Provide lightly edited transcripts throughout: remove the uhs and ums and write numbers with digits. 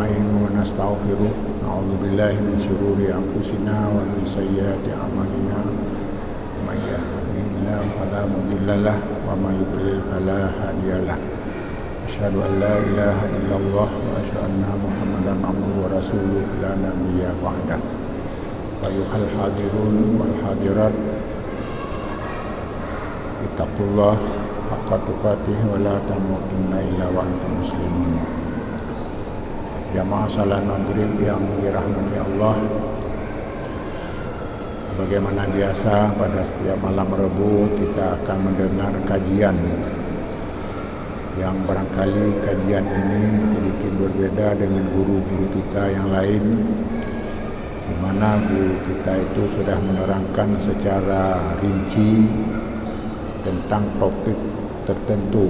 ونستعينه ونستغفره نعوذ بالله من شرور أنفسنا ومن سيئات أعمالنا من يهده الله فلا مضل له ومن يضلل فلا هادي له أشهد أن لا إله إلا الله وأشهد أن محمدا عبده ورسوله لا نبي بعده أيها الحاضرون والحاضرات ittaqullah haqqa tuqatih wa la tamutunna illa wa antum muslimun. Jamaah salat maghrib yang dirahmati Allah, bagaimana biasa pada setiap malam Rabu kita akan mendengar kajian yang barangkali kajian ini sedikit berbeda dengan guru-guru kita yang lain, di mana guru kita itu sudah menerangkan secara rinci tentang topik tertentu,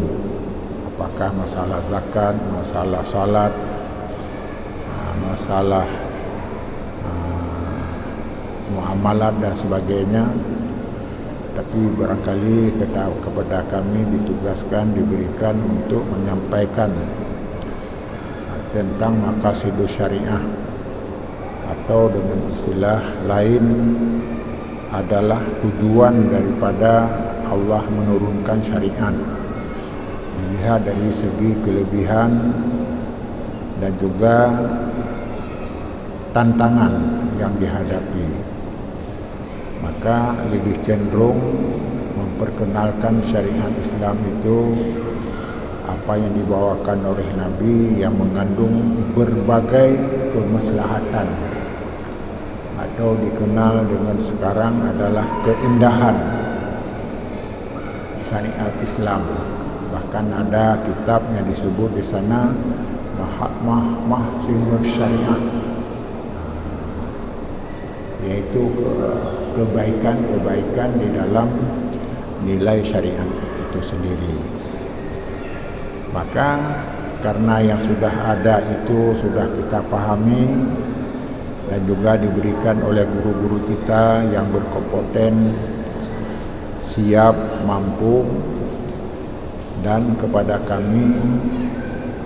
apakah masalah zakat, masalah salat, masalah muamalat dan sebagainya. Tapi barangkali kepada kami ditugaskan, diberikan untuk menyampaikan tentang maqasidus syariah, atau dengan istilah lain adalah tujuan daripada Allah menurunkan syariat, dilihat dari segi kelebihan dan juga tantangan yang dihadapi. Maka lebih cenderung memperkenalkan syariat Islam itu apa yang dibawakan oleh Nabi yang mengandung berbagai kemaslahatan, atau dikenal dengan sekarang adalah keindahan syariat Islam. Bahkan ada kitab yang disebut di sana Mahsinul Syariat, yaitu kebaikan-kebaikan di dalam nilai syariat itu sendiri. Maka karena yang sudah ada itu sudah kita pahami dan juga diberikan oleh guru-guru kita yang berkompeten, siap, mampu, dan kepada kami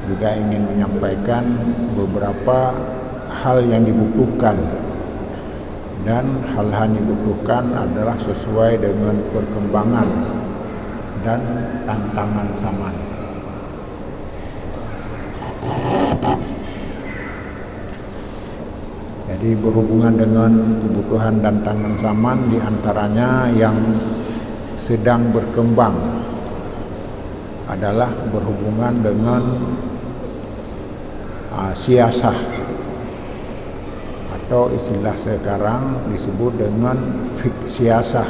juga ingin menyampaikan beberapa hal yang dibutuhkan, dan hal-hal yang dibutuhkan adalah sesuai dengan perkembangan dan tantangan zaman. Jadi berhubungan dengan kebutuhan dan tantangan zaman, diantaranya yang sedang berkembang adalah berhubungan dengan siasah, atau istilah sekarang disebut dengan fiqh siasah,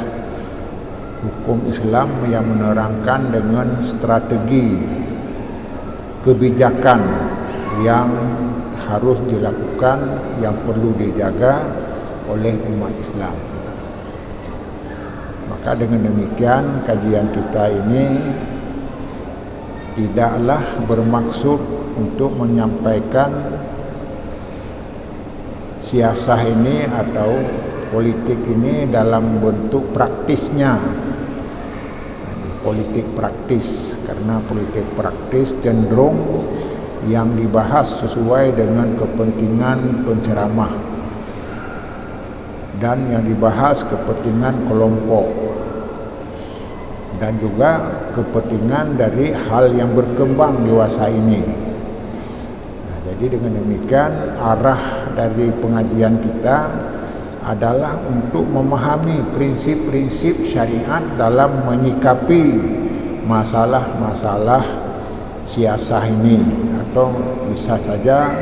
hukum Islam yang menerangkan dengan strategi kebijakan yang harus dilakukan, yang perlu dijaga oleh umat Islam. Maka dengan demikian kajian kita ini tidaklah bermaksud untuk menyampaikan siasah ini atau politik ini dalam bentuk praktisnya. Politik praktis, karena politik praktis cenderung yang dibahas sesuai dengan kepentingan penceramah, dan yang dibahas kepentingan kelompok, dan juga kepentingan dari hal yang berkembang dewasa ini. Jadi dengan demikian arah dari pengajian kita adalah untuk memahami prinsip-prinsip syariat dalam menyikapi masalah-masalah siasah ini, atau bisa saja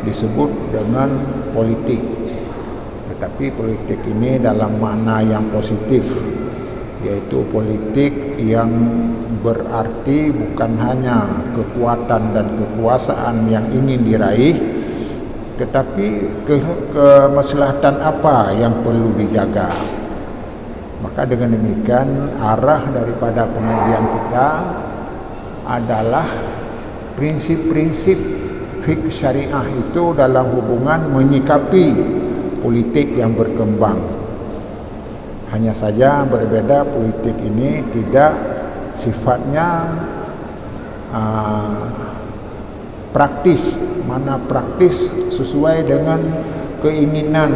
disebut dengan politik. Tetapi politik ini dalam makna yang positif, yaitu politik yang berarti bukan hanya kekuatan dan kekuasaan yang ingin diraih, tetapi kemaslahatan apa yang perlu dijaga. Maka dengan demikian arah daripada pengajian kita adalah prinsip-prinsip fiqh syariah itu dalam hubungan menyikapi politik yang berkembang. Hanya saja berbeda, politik ini tidak sifatnya praktis, mana praktis sesuai dengan keinginan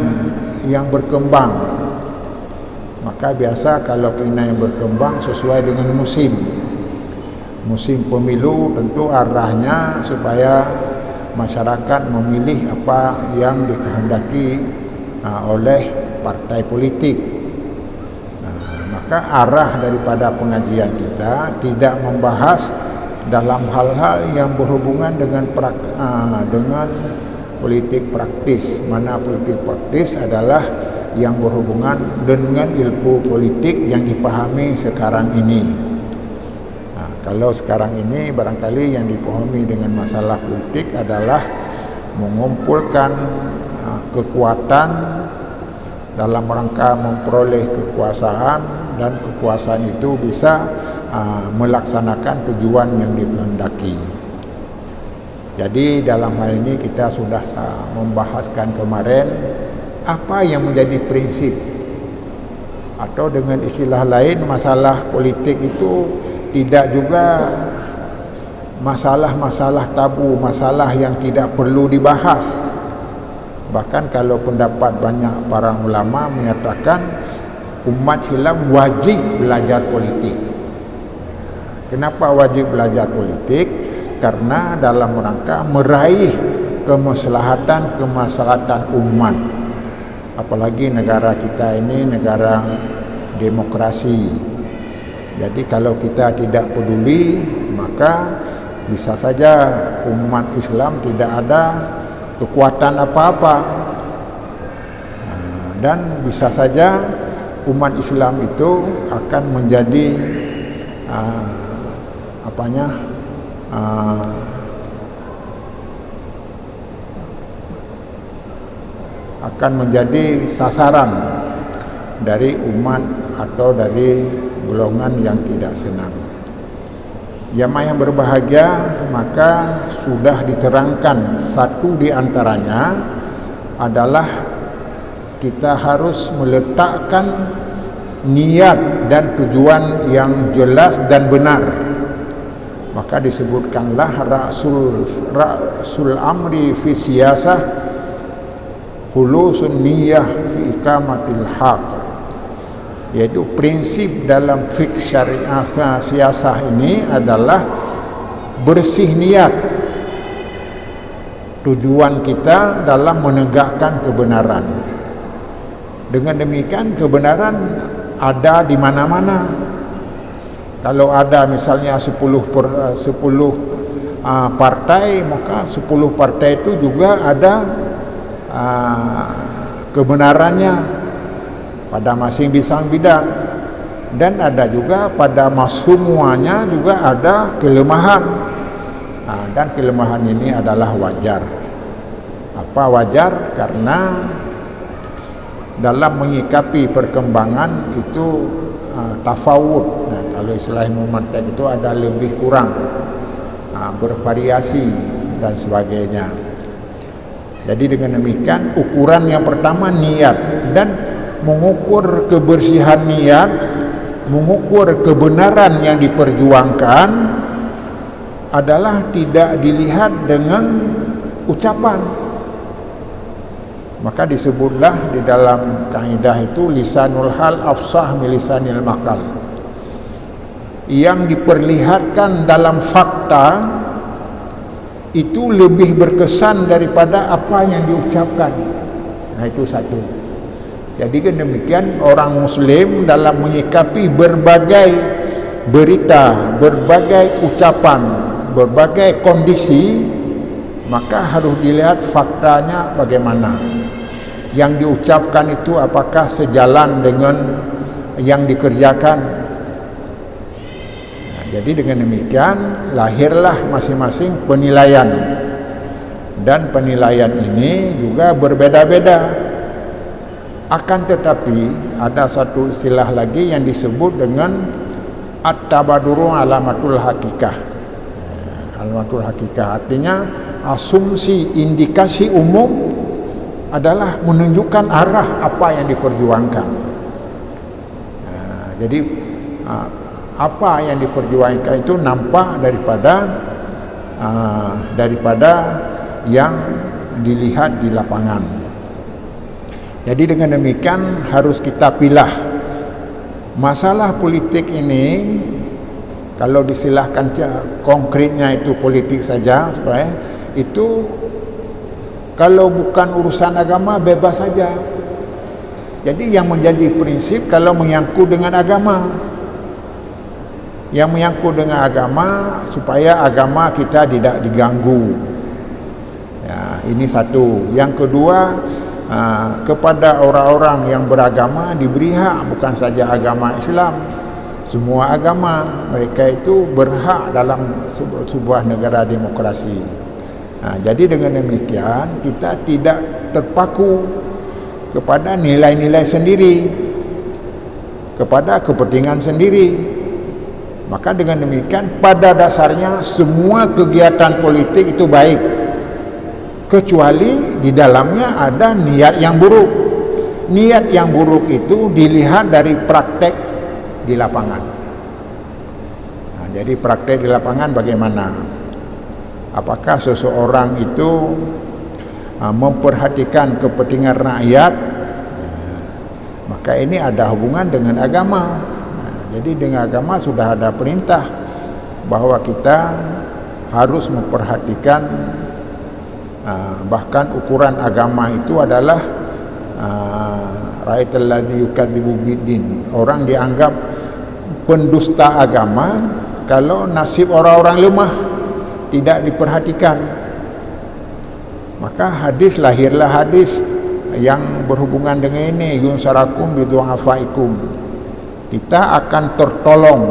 yang berkembang. Maka biasa kalau keinginan yang berkembang sesuai dengan musim pemilu, tentu arahnya supaya masyarakat memilih apa yang dikehendaki oleh partai politik. Maka arah daripada pengajian kita tidak membahas dalam hal-hal yang berhubungan dengan politik praktis. Mana politik praktis adalah yang berhubungan dengan ilmu politik yang dipahami sekarang ini. Kalau sekarang ini barangkali yang dipahami dengan masalah politik adalah mengumpulkan kekuatan dalam rangka memperoleh kekuasaan, dan kekuasaan itu bisa melaksanakan tujuan yang dikehendaki. Jadi dalam hal ini kita sudah membahaskan kemarin apa yang menjadi prinsip, atau dengan istilah lain, masalah politik itu tidak juga masalah-masalah tabu, masalah yang tidak perlu dibahas. Bahkan kalau pendapat banyak para ulama menyatakan umat Islam wajib belajar politik. Kenapa wajib belajar politik? Karena dalam rangka meraih kemaslahatan umat. Apalagi negara kita ini negara demokrasi. Jadi kalau kita tidak peduli, maka bisa saja umat Islam tidak ada kekuatan apa-apa, dan bisa saja umat Islam itu akan menjadi akan menjadi sasaran dari umat atau dari golongan yang tidak senang. Jamaah yang berbahagia, maka sudah diterangkan satu di antaranya adalah kita harus meletakkan niat dan tujuan yang jelas dan benar. Maka disebutkanlah ra'sul amri fi siyasah khulusun niyah fi iqamatil haq, yaitu prinsip dalam fiqh syariah siasah ini adalah bersih niat, tujuan kita dalam menegakkan kebenaran. Dengan demikian kebenaran ada di mana-mana. Kalau ada misalnya 10 partai, maka 10 partai itu juga ada kebenarannya pada masing-masing bidang, dan ada juga pada semuanya juga ada kelemahan. Dan kelemahan ini adalah wajar. Apa wajar? Karena dalam menyikapi perkembangan itu tafawud. Kalau istilah memantek itu ada lebih kurang, bervariasi dan sebagainya. Jadi dengan demikian ukuran yang pertama niat, dan mengukur kebersihan niat, mengukur kebenaran yang diperjuangkan adalah tidak dilihat dengan ucapan. Maka disebutlah di dalam kaidah itu lisanul hal afsah min lisanil maqal. Yang diperlihatkan dalam fakta itu lebih berkesan daripada apa yang diucapkan. Nah, itu satu. Jadi kan demikian orang Muslim dalam menyikapi berbagai berita, berbagai ucapan, berbagai kondisi, maka harus dilihat faktanya bagaimana. Yang diucapkan itu apakah sejalan dengan yang dikerjakan. Jadi dengan demikian lahirlah masing-masing penilaian, dan penilaian ini juga berbeda-beda. Akan tetapi ada satu istilah lagi yang disebut dengan at-tabaduru alamatul hakikah. Alamatul hakikah artinya asumsi, indikasi umum adalah menunjukkan arah apa yang diperjuangkan. Jadi apa yang diperjuangkan itu nampak daripada daripada yang dilihat di lapangan. Jadi dengan demikian harus kita pilah. Masalah politik ini kalau disilahkan konkretnya itu politik saja, supaya itu kalau bukan urusan agama bebas saja. Jadi yang menjadi prinsip kalau menyangkut dengan agama, yang menyangkut dengan agama supaya agama kita tidak diganggu. Ya, ini satu. Yang kedua, kepada orang-orang yang beragama diberi hak, bukan saja agama Islam, semua agama. Mereka itu berhak dalam sebuah negara demokrasi. Jadi dengan demikian kita tidak terpaku kepada nilai-nilai sendiri, kepada kepentingan sendiri. Maka dengan demikian pada dasarnya semua kegiatan politik itu baik, kecuali di dalamnya ada niat yang buruk. Niat yang buruk itu dilihat dari praktek di lapangan. Jadi praktek di lapangan bagaimana? Apakah seseorang itu memperhatikan kepentingan rakyat? Maka ini ada hubungan dengan agama. Jadi dengan agama sudah ada perintah bahwa kita harus memperhatikan, bahkan ukuran agama itu adalah ra'aital ladzi yukadzibu biddin. Orang dianggap pendusta agama kalau nasib orang-orang lemah tidak diperhatikan. Maka lahirlah hadis yang berhubungan dengan ini, yunsarakum bidu'afaikum. Kita akan tertolong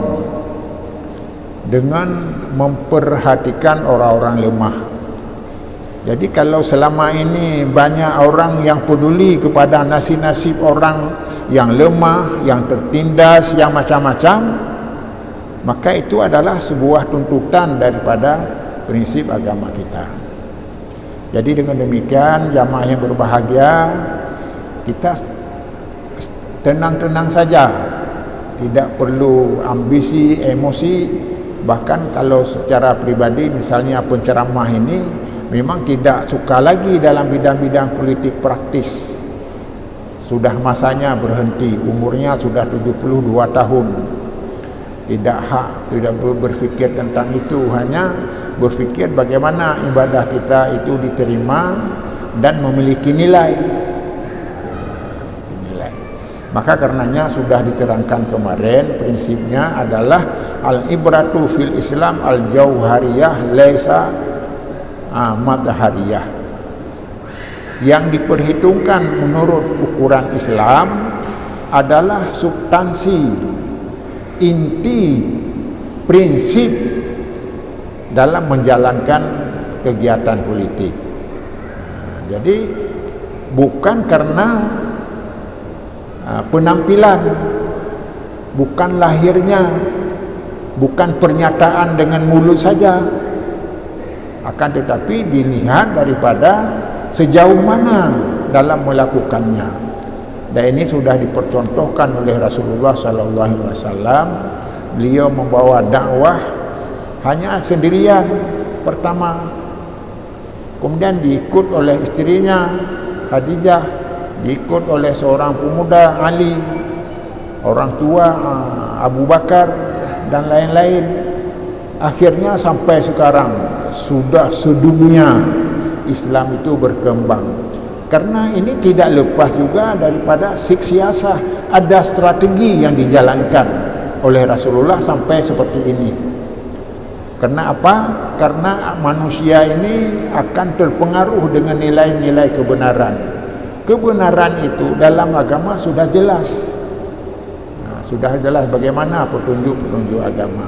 dengan memperhatikan orang-orang lemah. Jadi kalau selama ini banyak orang yang peduli kepada nasib-nasib orang yang lemah, yang tertindas, yang macam-macam, maka itu adalah sebuah tuntutan daripada prinsip agama kita. Jadi dengan demikian jamaah yang berbahagia, kita tenang-tenang saja, tidak perlu ambisi, emosi. Bahkan kalau secara pribadi misalnya penceramah ini memang tidak suka lagi dalam bidang-bidang politik praktis, sudah masanya berhenti, umurnya sudah 72 tahun, tidak berfikir tentang itu, hanya berfikir bagaimana ibadah kita itu diterima dan memiliki nilai. Maka karenanya sudah diterangkan kemarin, prinsipnya adalah al-ibratu fil Islam al-jauhariyah laisa madhariyah. Yang diperhitungkan menurut ukuran Islam adalah substansi, inti, prinsip dalam menjalankan kegiatan politik. Jadi bukan karena penampilan, bukan lahirnya, bukan pernyataan dengan mulut saja, akan tetapi dilihat daripada sejauh mana dalam melakukannya. Dan ini sudah dipercontohkan oleh Rasulullah SAW. Beliau membawa dakwah hanya sendirian pertama, kemudian diikut oleh istrinya Khadijah, diikut oleh seorang pemuda Ali, orang tua Abu Bakar dan lain-lain. Akhirnya sampai sekarang sudah sedunia Islam itu berkembang. Karena ini tidak lepas juga daripada siasah, ada strategi yang dijalankan oleh Rasulullah sampai seperti ini. Karena apa? Karena manusia ini akan terpengaruh dengan nilai-nilai kebenaran. Kebenaran itu dalam agama sudah jelas. Sudah jelas bagaimana petunjuk-petunjuk agama.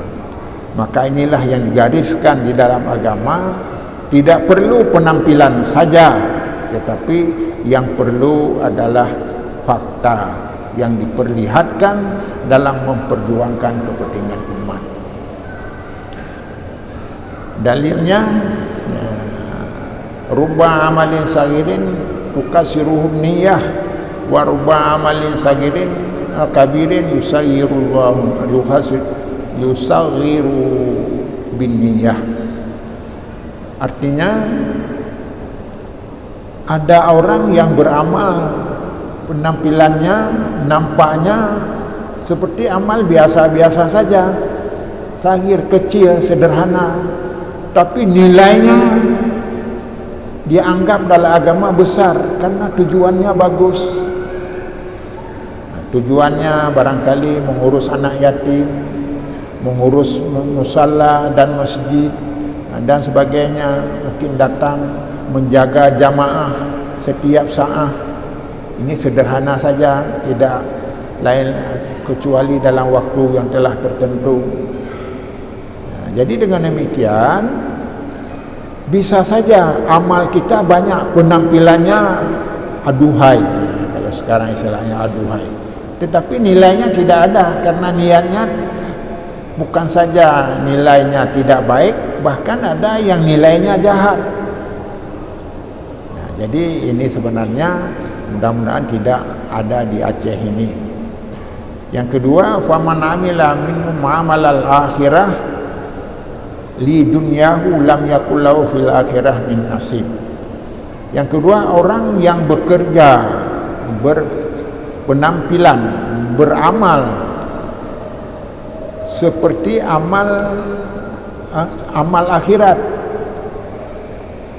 Maka inilah yang digariskan di dalam agama. Tidak perlu penampilan saja, tetapi yang perlu adalah fakta yang diperlihatkan dalam memperjuangkan kepentingan umat. Dalilnya rubba amalin sagirin tukasiruhum niyah wa rubba amalin sagirin kabirin yusaghiru bin niyah. Artinya ada orang yang beramal, penampilannya, nampaknya seperti amal biasa-biasa saja, sahir, kecil, sederhana, tapi nilainya dia anggap dalam agama besar karena tujuannya bagus. Tujuannya barangkali mengurus anak yatim, mengurus musalla dan masjid dan sebagainya, mungkin datang menjaga jamaah setiap saat. Ini sederhana saja, tidak lain kecuali dalam waktu yang telah tertentu. Jadi dengan demikian bisa saja amal kita banyak, penampilannya aduhai, kalau sekarang istilahnya aduhai, tetapi nilainya tidak ada karena niatnya bukan saja nilainya tidak baik, bahkan ada yang nilainya jahat. Jadi ini sebenarnya mudah-mudahan tidak ada di Aceh ini. Yang kedua, faman amila minhum amalal akhirah li dunyahu lam yakul lahu fil akhirah min nasib. Yang kedua, orang yang bekerja, berpenampilan, beramal seperti amal akhirat,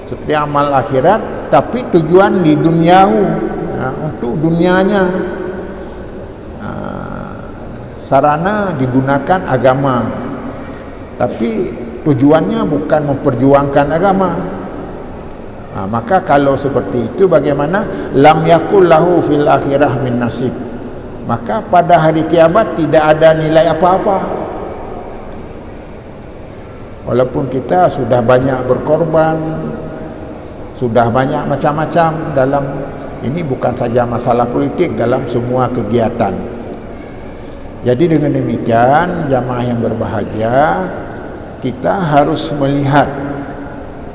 seperti amal akhirat, tapi tujuan di dunyahu, untuk dunianya, sarana digunakan agama, tapi tujuannya bukan memperjuangkan agama. Maka kalau seperti itu bagaimana? Lam yakul lahu fil akhirah min nasib. Maka pada hari kiamat tidak ada nilai apa-apa. Walaupun kita sudah banyak berkorban, sudah banyak macam-macam dalam ini, bukan saja masalah politik, dalam semua kegiatan. Jadi dengan demikian jamaah yang berbahagia, kita harus melihat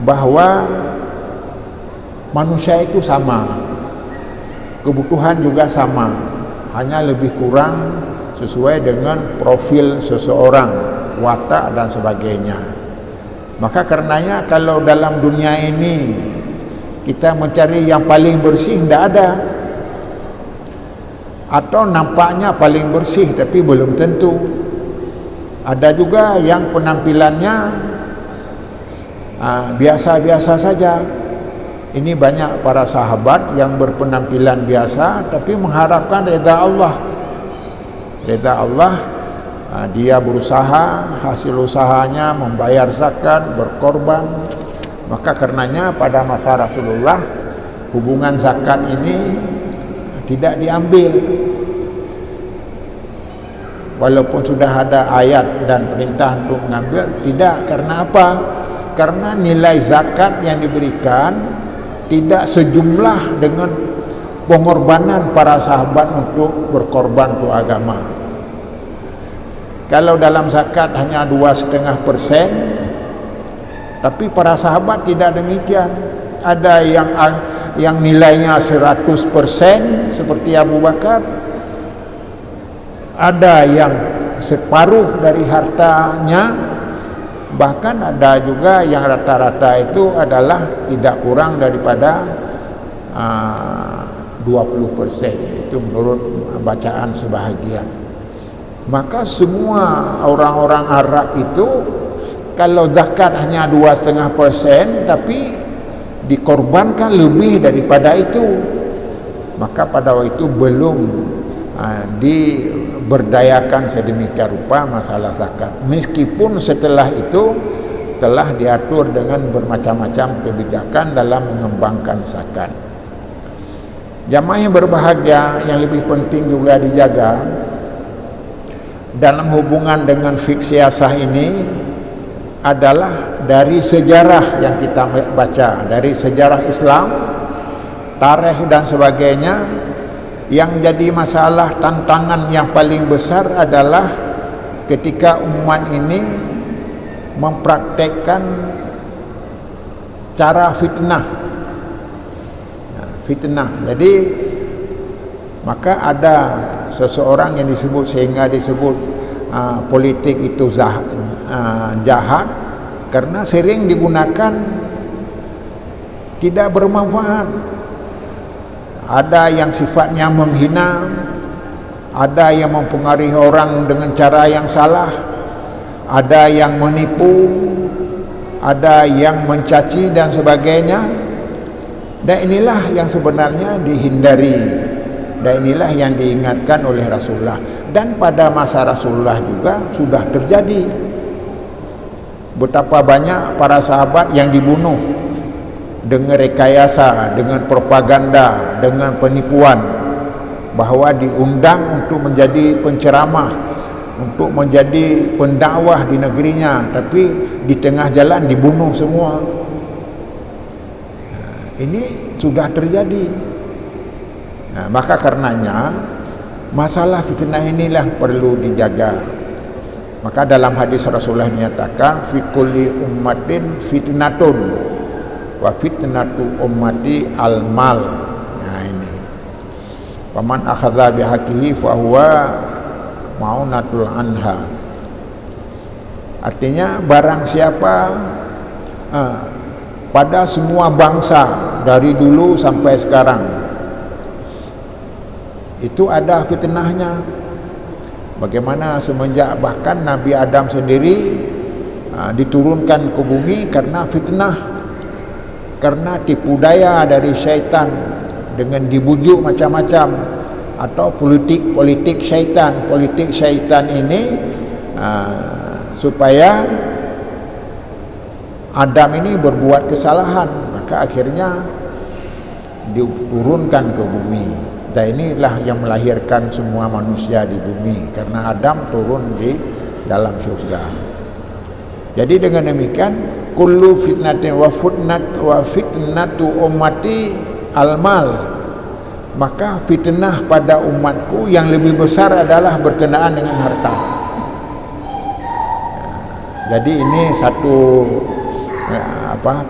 bahwa manusia itu sama, kebutuhan juga sama, hanya lebih kurang sesuai dengan profil seseorang, watak dan sebagainya. Maka karenanya kalau dalam dunia ini kita mencari yang paling bersih, tidak ada. Atau nampaknya paling bersih tapi belum tentu. Ada juga yang penampilannya biasa-biasa saja. Ini banyak para sahabat yang berpenampilan biasa tapi mengharapkan reda Allah. Reda Allah, dia berusaha, hasil usahanya membayar zakat, berkorban. Maka karenanya pada masa Rasulullah hubungan zakat ini tidak diambil, walaupun sudah ada ayat dan perintah untuk mengambil, tidak. Karena apa? Karena nilai zakat yang diberikan tidak sejumlah dengan pengorbanan para sahabat untuk berkorban untuk agama. Kalau dalam zakat hanya 2,5%, tapi para sahabat tidak demikian. Ada yang nilainya 100% seperti Abu Bakar, ada yang separuh dari hartanya, bahkan ada juga yang rata-rata itu adalah tidak kurang daripada 20%. Itu menurut bacaan sebahagian. Maka semua orang-orang Arab itu kalau zakat hanya 2,5% tapi dikorbankan lebih daripada itu, maka pada waktu itu belum diberdayakan sedemikian rupa masalah zakat. Meskipun setelah itu telah diatur dengan bermacam-macam kebijakan dalam mengembangkan zakat. Jamaah yang berbahagia, yang lebih penting juga dijaga dalam hubungan dengan fiqh siasah ini adalah dari sejarah yang kita baca, dari sejarah Islam, tarikh dan sebagainya. Yang jadi masalah, tantangan yang paling besar adalah ketika umat ini mempraktekkan cara fitnah. Jadi maka ada seseorang yang disebut, sehingga disebut politik itu jahat karena sering digunakan tidak bermanfaat. Ada yang sifatnya menghina, ada yang mempengaruhi orang dengan cara yang salah, ada yang menipu, ada yang mencaci dan sebagainya. Dan inilah yang sebenarnya dihindari, dan inilah yang diingatkan oleh Rasulullah. Dan pada masa Rasulullah juga sudah terjadi. Betapa banyak para sahabat yang dibunuh dengan rekayasa, dengan propaganda, dengan penipuan, bahwa diundang untuk menjadi penceramah, untuk menjadi pendakwah di negerinya, tapi di tengah jalan dibunuh semua. Ini sudah terjadi. Maka karenanya masalah fitnah inilah perlu dijaga. Maka dalam hadis Rasulullah menyatakan, fi kulli ummatin fitnatun wa fitnatu ummati al-mal. Nah ini, faman akhadha bihaqihi fa huwa maunatul anha. Artinya barang siapa pada semua bangsa dari dulu sampai sekarang itu ada fitnahnya. Bagaimana semenjak bahkan Nabi Adam sendiri diturunkan ke bumi karena fitnah, karena tipu daya dari syaitan dengan dibujuk macam-macam, atau politik syaitan. Politik syaitan ini supaya Adam ini berbuat kesalahan, maka akhirnya diturunkan ke bumi. Dan inilah yang melahirkan semua manusia di bumi, karena Adam turun di dalam surga. Jadi dengan demikian, kullu fitnatin wa fitnatu ummati al-mal. Maka fitnah pada umatku yang lebih besar adalah berkenaan dengan harta. Jadi ini satu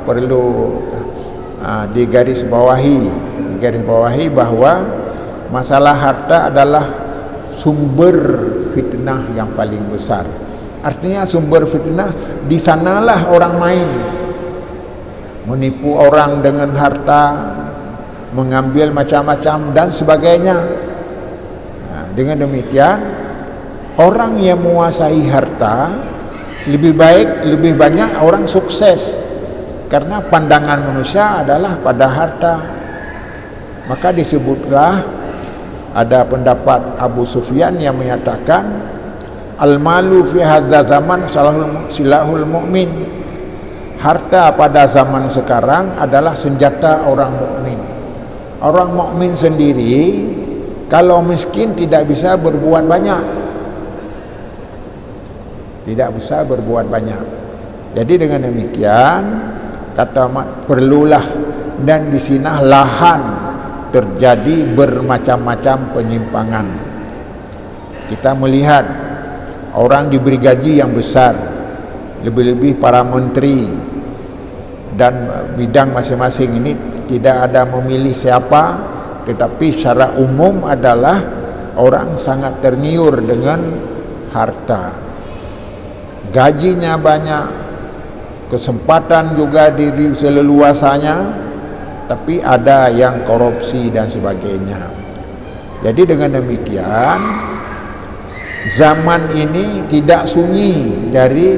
perlu digarisbawahi bahwa masalah harta adalah sumber fitnah yang paling besar. Artinya sumber fitnah di sanalah orang main, menipu orang dengan harta, mengambil macam-macam dan sebagainya. Dengan demikian, orang yang menguasai harta lebih banyak orang sukses, karena pandangan manusia adalah pada harta. Maka disebutlah, ada pendapat Abu Sufyan yang menyatakan, al-malu fi hadza zaman silahul mu'min. Harta pada zaman sekarang adalah senjata orang mukmin. Orang mukmin sendiri kalau miskin tidak bisa berbuat banyak. Tidak bisa berbuat banyak. Jadi dengan demikian, kata perlulah, dan di sini lahan terjadi bermacam-macam penyimpangan. Kita melihat orang diberi gaji yang besar, lebih-lebih para menteri, dan bidang masing-masing ini tidak ada memilih siapa, tetapi secara umum adalah orang sangat tergiur dengan harta. Gajinya banyak, kesempatan juga diri seleluasanya, tapi ada yang korupsi dan sebagainya. Jadi dengan demikian, zaman ini tidak sunyi dari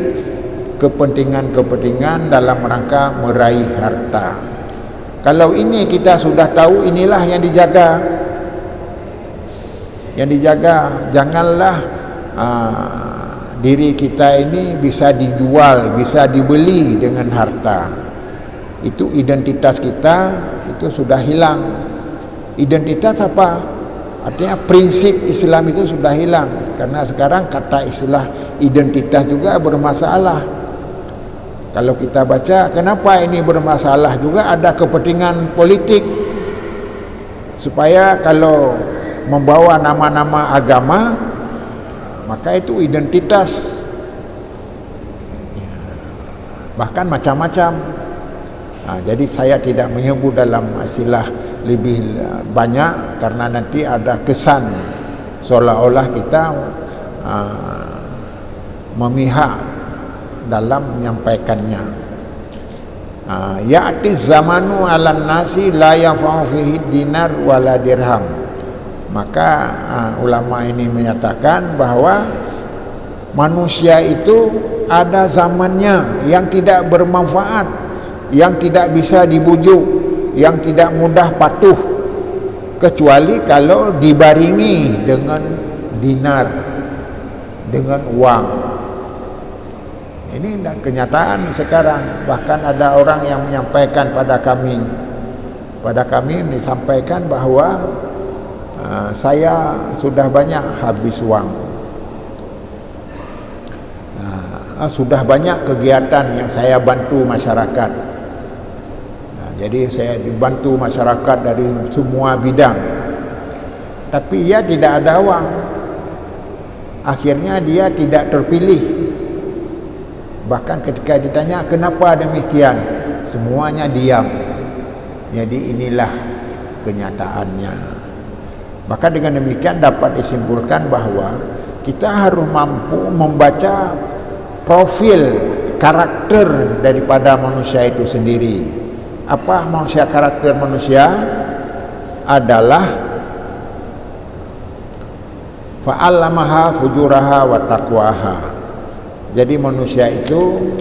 kepentingan-kepentingan dalam rangka meraih harta. Kalau ini kita sudah tahu, inilah yang dijaga. Yang dijaga, janganlah diri kita ini bisa dijual, bisa dibeli dengan harta. Itu identitas kita itu sudah hilang. Identitas apa? Artinya prinsip Islam itu sudah hilang, karena sekarang kata istilah identitas juga bermasalah. Kalau kita baca, kenapa ini bermasalah juga, ada kepentingan politik supaya kalau membawa nama-nama agama, maka itu identitas, bahkan macam-macam. Jadi saya tidak menyebut dalam istilah lebih banyak, karena nanti ada kesan seolah-olah kita memihak dalam menyampaikannya. Ya'ti zamanu 'alan nasi la yanfa'u fihi dinar wala dirham. Maka ulama ini menyatakan bahwa manusia itu ada zamannya yang tidak bermanfaat, yang tidak bisa dibujuk, yang tidak mudah patuh, kecuali kalau dibaringi dengan dinar, dengan uang. Ini kenyataan sekarang. Bahkan ada orang yang menyampaikan pada kami disampaikan bahwa saya sudah banyak habis uang, sudah banyak kegiatan yang saya bantu masyarakat. Jadi saya dibantu masyarakat dari semua bidang, tapi ia tidak ada uang. Akhirnya dia tidak terpilih. Bahkan ketika ditanya kenapa demikian, semuanya diam. Jadi inilah kenyataannya. Maka dengan demikian dapat disimpulkan bahwa kita harus mampu membaca profil karakter daripada manusia itu sendiri. Apa karakter manusia? Adalah fa'allamaha fujuraha wa taqwaha. Jadi manusia itu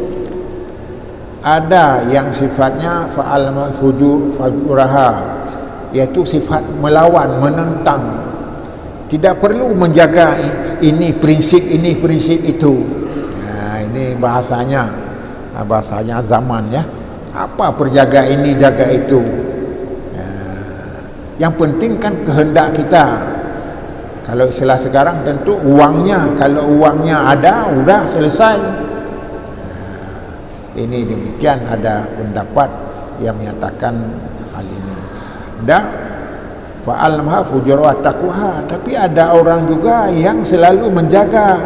ada yang sifatnya fa'allamaha fujuraha, yaitu sifat melawan, menentang. Tidak perlu menjaga ini prinsip itu. Ini bahasanya zaman ya. Apa perjaga ini, jaga itu. Yang penting kan kehendak kita. Kalau istilah sekarang tentu uangnya. Kalau uangnya ada, udah selesai. Ini demikian ada pendapat yang menyatakan hal ini. Dan fa'almaha fujura taqwaha. Tapi ada orang juga yang selalu menjaga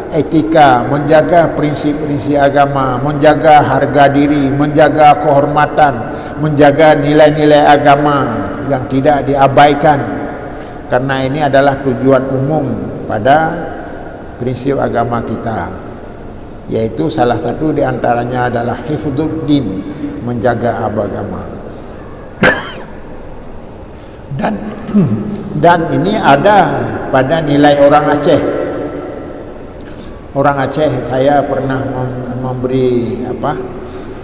etika, menjaga prinsip-prinsip agama, menjaga harga diri, menjaga kehormatan, menjaga nilai-nilai agama yang tidak diabaikan. Karena ini adalah tujuan umum pada prinsip agama kita, yaitu salah satu di antaranya adalah hifdzuddin, menjaga agama. Dan ini ada pada nilai orang Aceh. Orang Aceh, saya pernah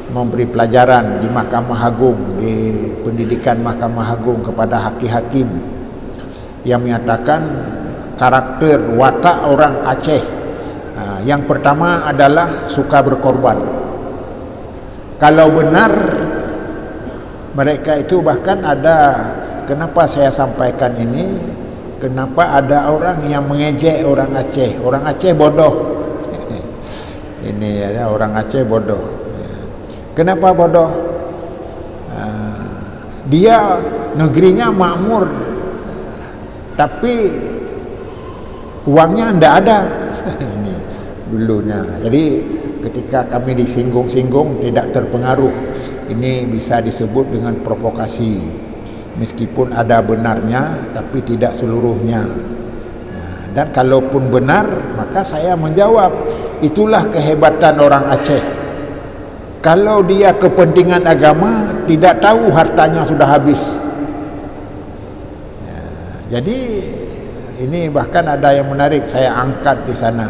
memberi pelajaran di Mahkamah Agung, di pendidikan Mahkamah Agung kepada hakim-hakim yang menyatakan karakter watak orang Aceh. Yang pertama adalah suka berkorban. Kalau benar mereka itu, bahkan ada, kenapa saya sampaikan ini, kenapa ada orang yang mengejek orang Aceh. Orang Aceh bodoh. Ini ada orang Aceh bodoh. Kenapa bodoh? Dia negerinya makmur, tapi uangnya tidak ada. Ini dulunya. Jadi ketika kami disinggung-singgung tidak terpengaruh. Ini bisa disebut dengan provokasi. Meskipun ada benarnya, tapi tidak seluruhnya. Dan kalaupun benar, maka saya menjawab, itulah kehebatan orang Aceh. Kalau dia kepentingan agama, tidak tahu hartanya sudah habis. Jadi ini bahkan ada yang menarik, saya angkat di sana.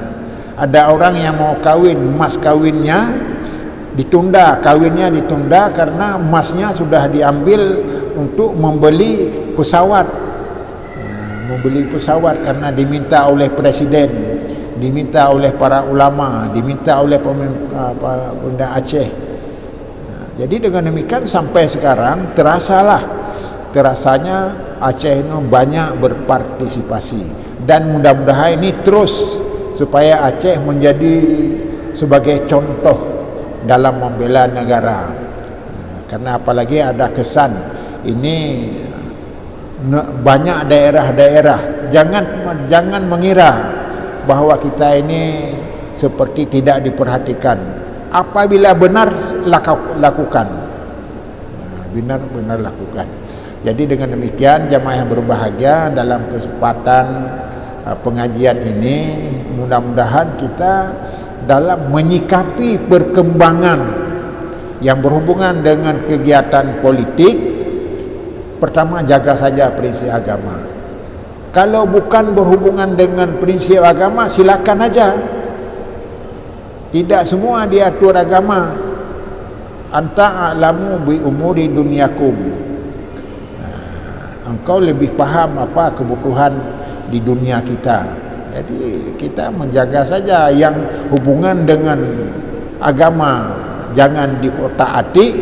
Ada orang yang mau kawin, mas kawinnya ditunda, karena emasnya sudah diambil untuk membeli pesawat. Karena diminta oleh presiden, diminta oleh para ulama, diminta oleh pemerintah Aceh. Jadi dengan demikian sampai sekarang terasanya Aceh itu banyak berpartisipasi, dan mudah-mudahan ini terus supaya Aceh menjadi sebagai contoh dalam membela negara. Karena apalagi ada kesan ini banyak daerah-daerah, jangan mengira bahwa kita ini seperti tidak diperhatikan. Apabila benar, lakukan. Benar-benar lakukan. Jadi dengan demikian jamaah yang berbahagia, dalam kesempatan pengajian ini mudah-mudahan kita dalam menyikapi perkembangan yang berhubungan dengan kegiatan politik, pertama jaga saja prinsip agama. Kalau bukan berhubungan dengan prinsip agama, silakan aja. Tidak semua diatur agama. Anta a'lamu bi umuri dunyakum. Engkau lebih paham apa kebutuhan di dunia kita. Jadi kita menjaga saja yang hubungan dengan agama, jangan dikotak-atik,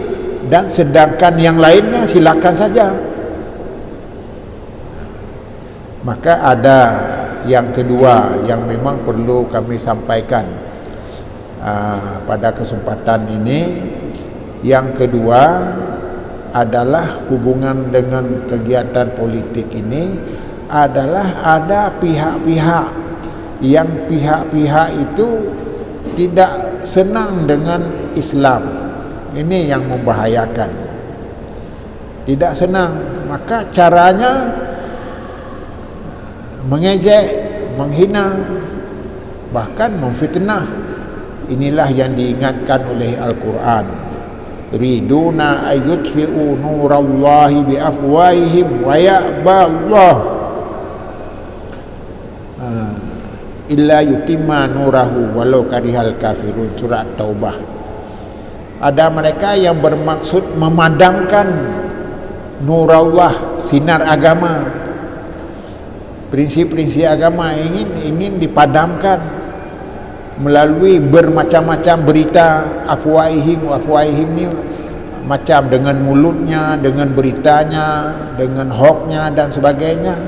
dan sedangkan yang lainnya silakan saja. Maka ada yang kedua yang memang perlu kami sampaikan pada kesempatan ini. Yang kedua adalah hubungan dengan kegiatan politik ini adalah ada pihak-pihak yang pihak-pihak itu tidak senang dengan Islam. Ini yang membahayakan. Tidak senang, maka caranya mengejek, menghina, bahkan memfitnah. Inilah yang diingatkan oleh Al-Quran. Riduna ayyutfi'u nurallahi biafwahihim wa ya'ba Allah illa yutimma nurahu walau karihal kafirun. Surat Taubah. Ada mereka yang bermaksud memadamkan nur Allah, sinar agama, prinsip-prinsip agama ingin dipadamkan melalui bermacam-macam berita. Afwaihim ni macam dengan mulutnya, dengan beritanya, dengan hoaxnya dan sebagainya.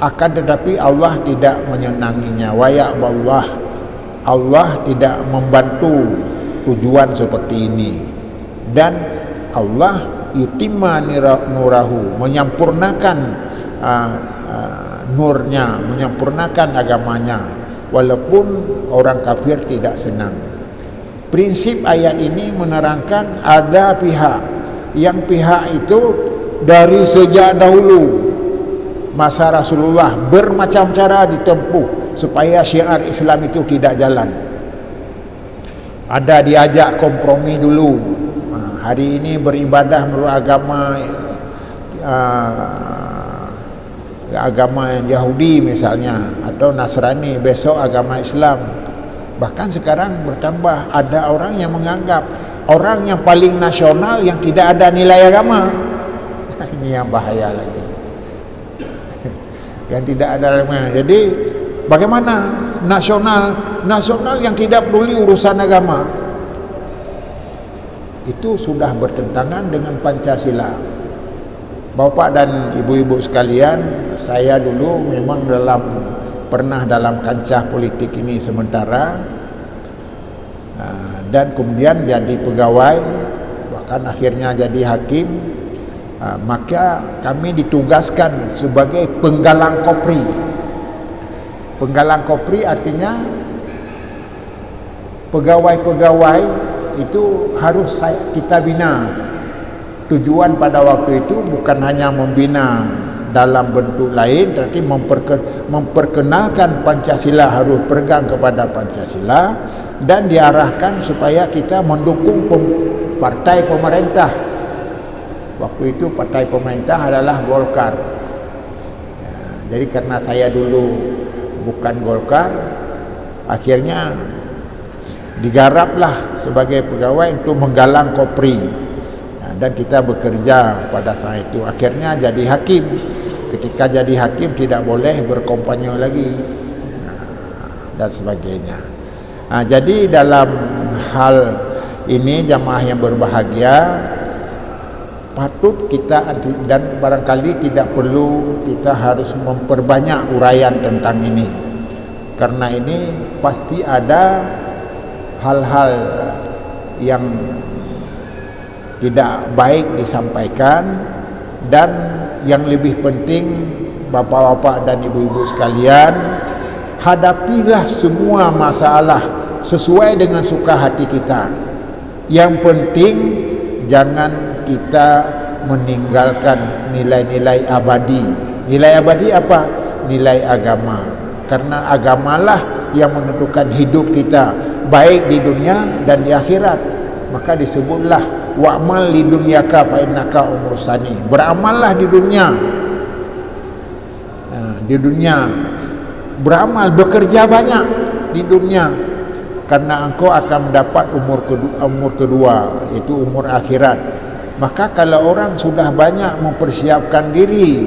Akan tetapi Allah tidak menyenanginya. Wa ya'ballah, Allah tidak membantu tujuan seperti ini. Dan Allah yutimma nurahu, menyampurnakan nurnya, menyempurnakan agamanya, walaupun orang kafir tidak senang. Prinsip ayat ini menerangkan ada pihak yang pihak itu dari sejak dahulu masa Rasulullah bermacam cara ditempuh supaya syiar Islam itu tidak jalan. Ada diajak kompromi dulu. Hari ini beribadah menurut agama Yahudi misalnya, atau Nasrani, besok agama Islam. Bahkan sekarang bertambah, ada orang yang menganggap orang yang paling nasional yang tidak ada nilai agama. Ini yang bahaya lagi. Yang tidak ada agama. Jadi bagaimana nasional yang tidak peduli urusan agama? Itu sudah bertentangan dengan Pancasila. Bapak dan ibu-ibu sekalian, saya dulu memang pernah dalam kancah politik ini sementara, dan kemudian jadi pegawai, bahkan akhirnya jadi hakim. Maka kami ditugaskan sebagai penggalang kopri. Penggalang kopri artinya pegawai-pegawai itu harus kita bina. Tujuan pada waktu itu bukan hanya membina dalam bentuk lain, tetapi memperkenalkan Pancasila, harus pegang kepada Pancasila, dan diarahkan supaya kita mendukung partai pemerintah. Waktu itu partai pemerintah adalah Golkar. Jadi karena saya dulu bukan Golkar, akhirnya digaraplah sebagai pegawai untuk menggalang kopri. Dan kita bekerja pada saat itu. Akhirnya jadi hakim. Ketika jadi hakim tidak boleh berkampanye lagi, dan sebagainya. Jadi dalam hal ini jamaah yang berbahagia, patut kita, dan barangkali tidak perlu kita harus memperbanyak uraian tentang ini, karena ini pasti ada hal-hal yang tidak baik disampaikan. Dan yang lebih penting, bapak-bapak dan ibu-ibu sekalian, hadapilah semua masalah sesuai dengan suka hati kita. Yang penting jangan kita meninggalkan nilai-nilai abadi. Nilai abadi apa? Nilai agama. Karena agamalah yang menentukan hidup kita, baik di dunia dan di akhirat. maka disebutlah wa'mal li dunyaka fa innaka umrusani. Beramallah di dunia. Di dunia beramal, bekerja banyak di dunia, karena engkau akan mendapat umur kedua, yaitu umur akhirat. Maka kalau orang sudah banyak mempersiapkan diri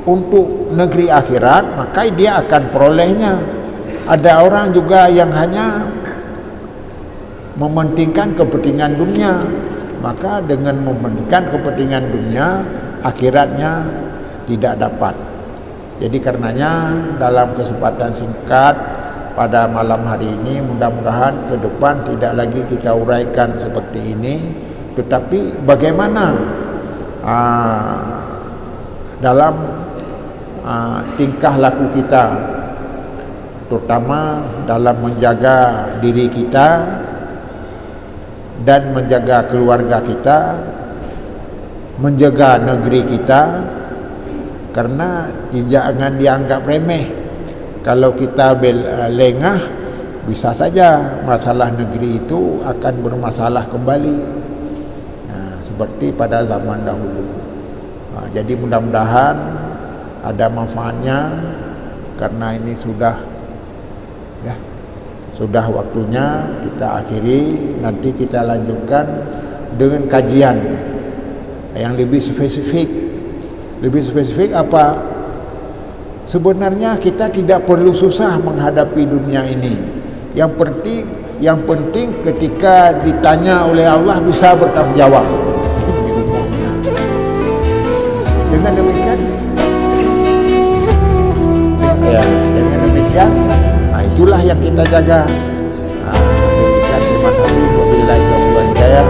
untuk negeri akhirat, maka dia akan perolehnya. Ada orang juga yang hanya mementingkan kepentingan dunia, maka dengan mementingkan kepentingan dunia, akhiratnya tidak dapat. Jadi karenanya dalam kesempatan singkat pada malam hari ini, mudah-mudahan ke depan tidak lagi kita uraikan seperti ini, tetapi bagaimana dalam tingkah laku kita, terutama dalam menjaga diri kita dan menjaga keluarga kita, menjaga negeri kita. Karena jangan dianggap remeh. Kalau kita lengah, bisa saja masalah negeri itu akan bermasalah kembali, seperti pada zaman dahulu. Jadi mudah-mudahan ada manfaatnya, karena ini sudah waktunya kita akhiri. Nanti kita lanjutkan dengan kajian yang lebih spesifik. Lebih spesifik apa? Sebenarnya kita tidak perlu susah menghadapi dunia ini. Yang penting ketika ditanya oleh Allah bisa bertanggung jawab. Ini rumusnya. Dengan demikian, itulah yang kita jaga. Demikian, terima kasih. Wabillahi taufiq wal hidayah.